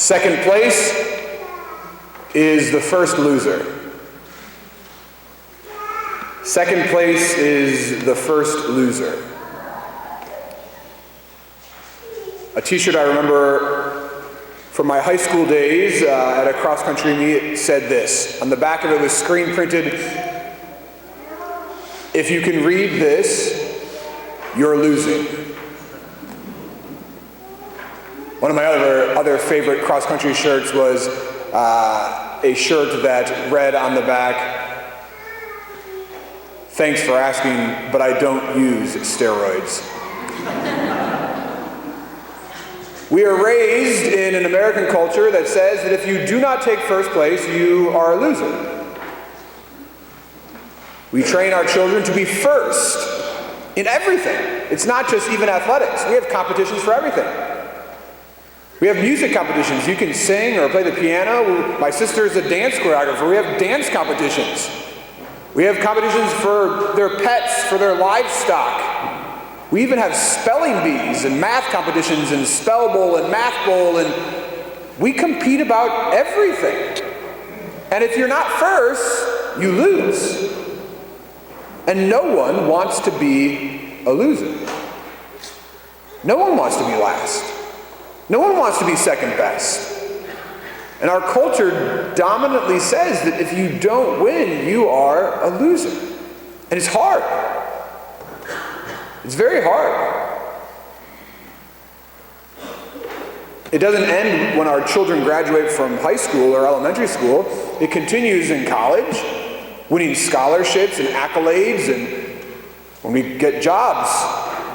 Second place is the first loser. Second place is the first loser. A t-shirt I remember from my high school days at a cross-country meet said this. On the back of it was screen printed, "If you can read this, you're losing." One of my other favorite cross-country shirts was a shirt that read on the back, "Thanks for asking, but I don't use steroids." We are raised in an American culture that says that if you do not take first place, you are a loser. We train our children to be first in everything. It's not just even athletics. We have competitions for everything. We have music competitions. You can sing or play the piano. My sister is a dance choreographer. We have dance competitions. We have competitions for their pets, for their livestock. We even have spelling bees and math competitions and spell bowl and math bowl, and we compete about everything. And if you're not first, you lose. And no one wants to be a loser. No one wants to be last. No one wants to be second best. And our culture dominantly says that if you don't win, you are a loser. And it's hard. It's very hard. It doesn't end when our children graduate from high school or elementary school. It continues in college, winning scholarships and accolades, and when we get jobs,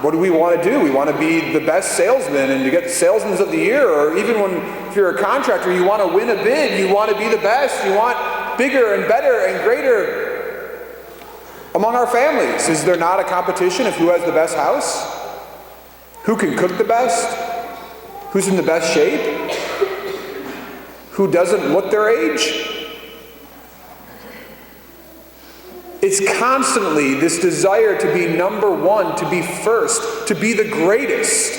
what do we want to do? We want to be the best salesman and to get Salesman of the Year, or even if you're a contractor, you want to win a bid, you want to be the best, you want bigger and better and greater. Among our families, is there not a competition of who has the best house? Who can cook the best? Who's in the best shape? Who doesn't look their age? It's constantly this desire to be number one, to be first, to be the greatest.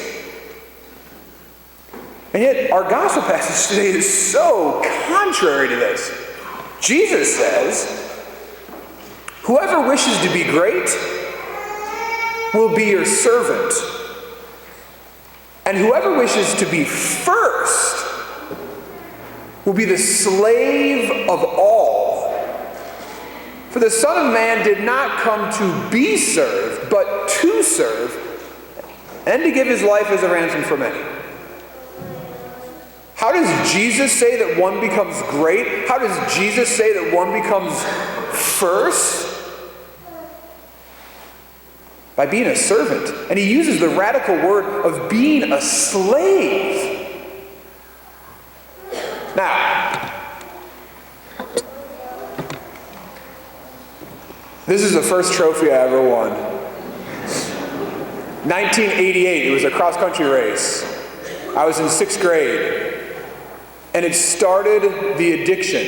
And yet, our gospel passage today is so contrary to this. Jesus says, "Whoever wishes to be great will be your servant. And whoever wishes to be first will be the slave of all. For the Son of Man did not come to be served, but to serve, and to give his life as a ransom for many." How does Jesus say that one becomes great? How does Jesus say that one becomes first? By being a servant. And he uses the radical word of being a slave. Now, this is the first trophy I ever won. 1988, it was a cross-country race. I was in 6th grade. And it started the addiction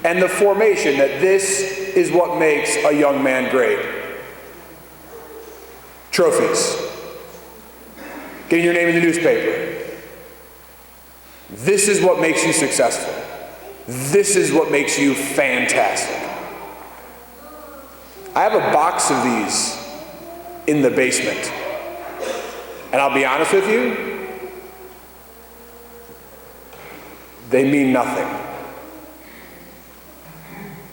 and the formation that this is what makes a young man great. Trophies. Getting your name in the newspaper. This is what makes you successful. This is what makes you fantastic. I have a box of these in the basement. And I'll be honest with you, they mean nothing.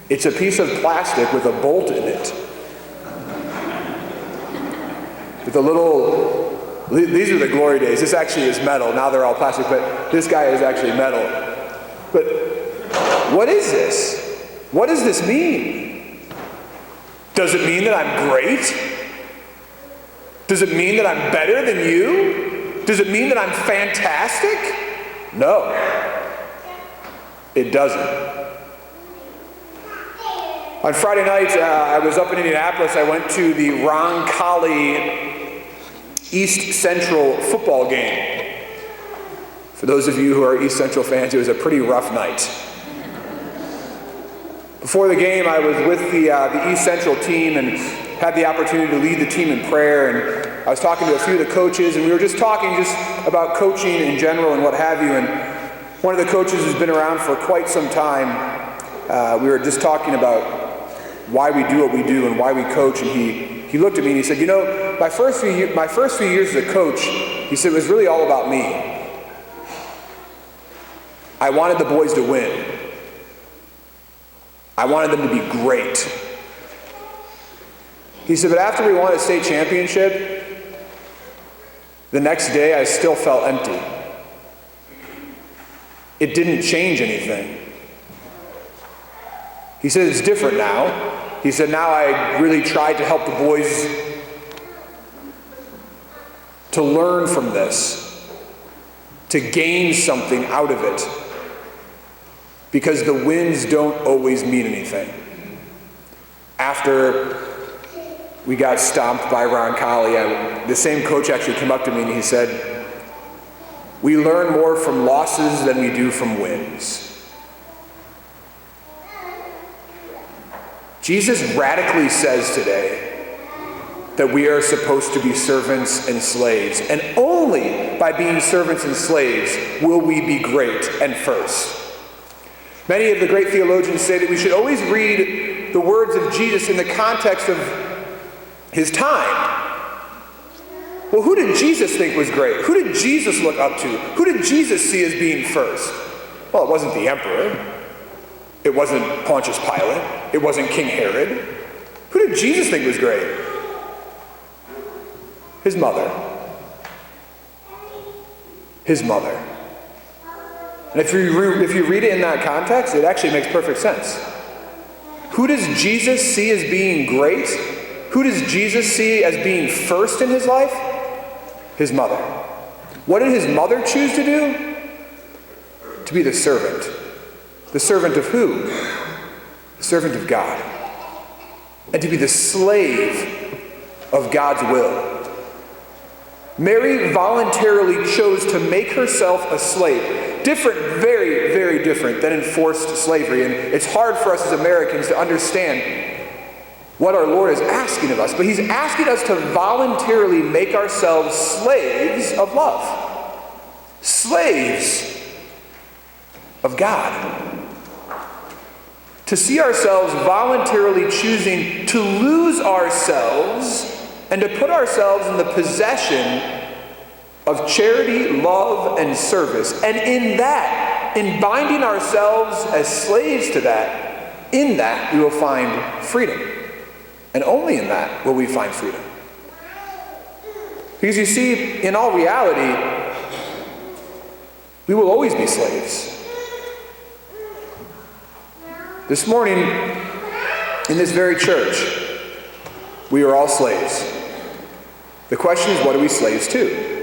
It's a piece of plastic with a bolt in it. With a little, these are the glory days. This actually is metal. Now they're all plastic, but this guy is actually metal. But what is this? What does this mean? Does it mean that I'm great? Does it mean that I'm better than you? Does it mean that I'm fantastic? No. It doesn't. On Friday night, I was up in Indianapolis. I went to the Roncalli East Central football game. For those of you who are East Central fans, it was a pretty rough night. Before the game, I was with the East Central team and had the opportunity to lead the team in prayer. And I was talking to a few of the coaches, and we were just talking about coaching in general and what have you. And one of the coaches who's been around for quite some time, we were just talking about why we do what we do and why we coach, and he looked at me and he said, you know, my first few years as a coach, he said, it was really all about me. I wanted the boys to win. I wanted them to be great. He said, but after we won a state championship, the next day I still felt empty. It didn't change anything. He said, it's different now. He said, now I really tried to help the boys to learn from this, to gain something out of it, because the wins don't always mean anything. After we got stomped by Ron Colley, the same coach actually came up to me and he said, we learn more from losses than we do from wins. Jesus radically says today that we are supposed to be servants and slaves, and only by being servants and slaves will we be great and first. Many of the great theologians say that we should always read the words of Jesus in the context of his time. Well, who did Jesus think was great? Who did Jesus look up to? Who did Jesus see as being first? Well, it wasn't the emperor. It wasn't Pontius Pilate. It wasn't King Herod. Who did Jesus think was great? His mother. His mother. And if you read it in that context, it actually makes perfect sense. Who does Jesus see as being great? Who does Jesus see as being first in his life? His mother. What did his mother choose to do? To be the servant. The servant of who? The servant of God. And to be the slave of God's will. Mary voluntarily chose to make herself a slave. Different, very, very different than enforced slavery. And it's hard for us as Americans to understand what our Lord is asking of us. But he's asking us to voluntarily make ourselves slaves of love. Slaves of God. To see ourselves voluntarily choosing to lose ourselves and to put ourselves in the possession of charity, love, and service. And in that, in binding ourselves as slaves to that, in that we will find freedom. And only in that will we find freedom. Because you see, in all reality, we will always be slaves. This morning, in this very church, we are all slaves. The question is, what are we slaves to?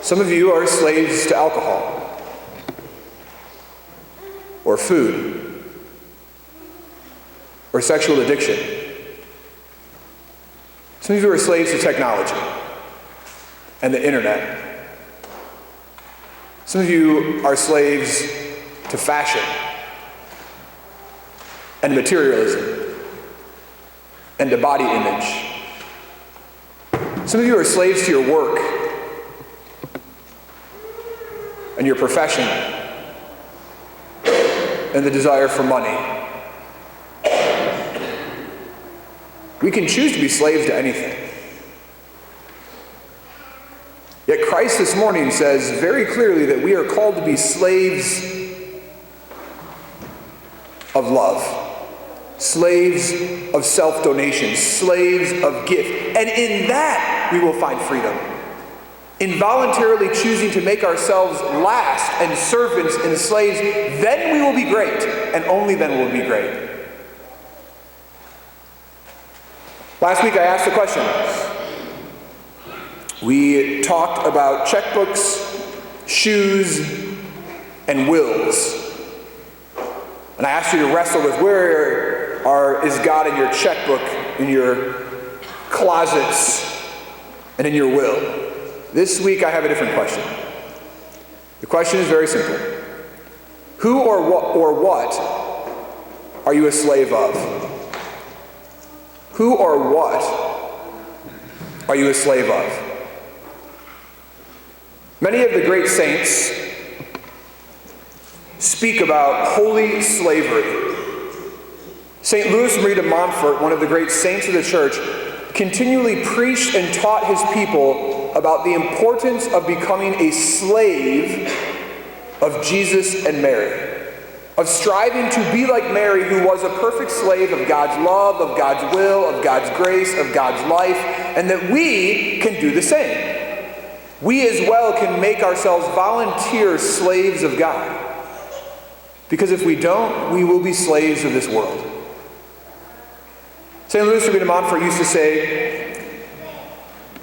Some of you are slaves to alcohol, or food, or sexual addiction. Some of you are slaves to technology and the internet. Some of you are slaves to fashion and materialism and to body image. Some of you are slaves to your work and your profession and the desire for money. We can choose to be slaves to anything. Yet Christ this morning says very clearly that we are called to be slaves of love, slaves of self-donation, slaves of gift. And in that we will find freedom. In voluntarily choosing to make ourselves last and servants and slaves, then we will be great, and only then will we be great. Last week I asked the question. We talked about checkbooks, shoes, and wills. And I asked you to wrestle with where is God in your checkbook, in your closets, and in your will. This week I have a different question. The question is very simple. Who or what are you a slave of? Who or what are you a slave of? Many of the great saints speak about holy slavery. St. Louis Marie de Montfort, one of the great saints of the church, continually preached and taught his people about the importance of becoming a slave of Jesus and Mary, of striving to be like Mary, who was a perfect slave of God's love, of God's will, of God's grace, of God's life, and that we can do the same. We as well can make ourselves volunteer slaves of God. Because if we don't, we will be slaves of this world. St. Louis Marie de Montfort used to say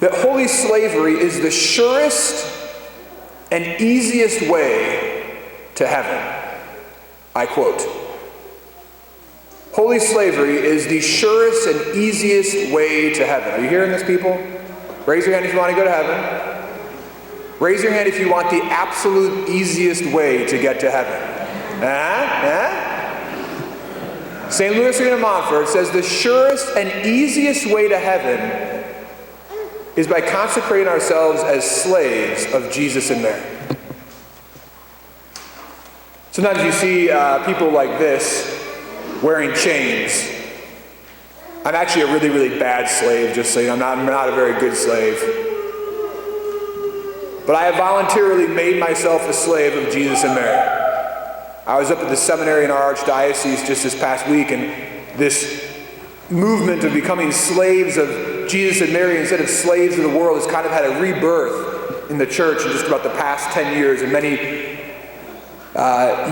that holy slavery is the surest and easiest way to heaven. I quote, "Holy slavery is the surest and easiest way to heaven." Are you hearing this, people? Raise your hand if you want to go to heaven. Raise your hand if you want the absolute easiest way to get to heaven. St. Louis Marie de Montfort says the surest and easiest way to heaven is by consecrating ourselves as slaves of Jesus and Mary. Sometimes you see people like this wearing chains. I'm actually a really, really bad slave, just so you know. I'm not a very good slave. But I have voluntarily made myself a slave of Jesus and Mary. I was up at the seminary in our archdiocese just this past week, and this movement of becoming slaves of Jesus and Mary instead of slaves of the world has kind of had a rebirth in the church in just about the past 10 years, and many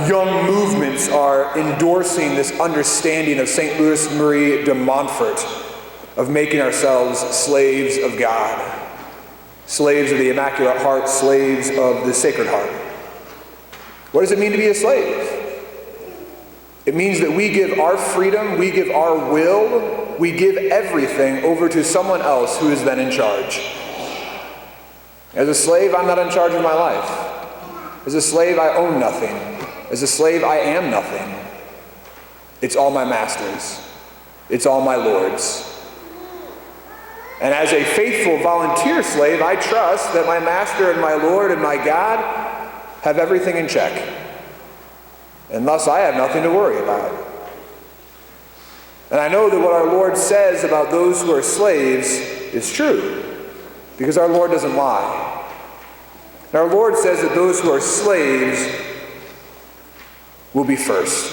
young movements are endorsing this understanding of St. Louis Marie de Montfort of making ourselves slaves of God, slaves of the Immaculate Heart, slaves of the Sacred Heart. What does it mean to be a slave? It means that we give our freedom, we give our will, we give everything over to someone else who is then in charge. As a slave, I'm not in charge of my life. As a slave, I own nothing. As a slave, I am nothing. It's all my master's. It's all my Lord's. And as a faithful volunteer slave, I trust that my master and my Lord and my God have everything in check. And thus I have nothing to worry about. And I know that what our Lord says about those who are slaves is true, because our Lord doesn't lie. And our Lord says that those who are slaves will be first.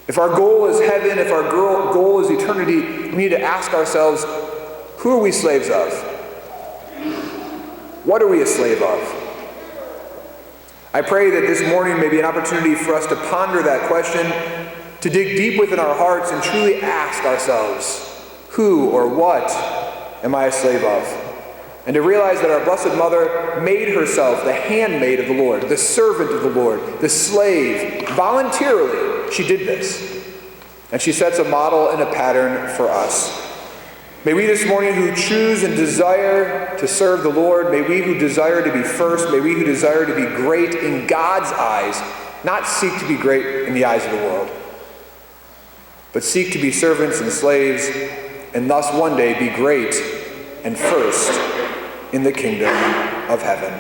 If our goal is heaven, if our goal is eternity, we need to ask ourselves, who are we slaves of? What are we a slave of? I pray that this morning may be an opportunity for us to ponder that question, to dig deep within our hearts and truly ask ourselves, who or what am I a slave of? And to realize that our Blessed Mother made herself the handmaid of the Lord, the servant of the Lord, the slave. Voluntarily, she did this. And she sets a model and a pattern for us. May we this morning who choose and desire to serve the Lord, may we who desire to be first, may we who desire to be great in God's eyes, not seek to be great in the eyes of the world, but seek to be servants and slaves, and thus one day be great and first in the kingdom of heaven.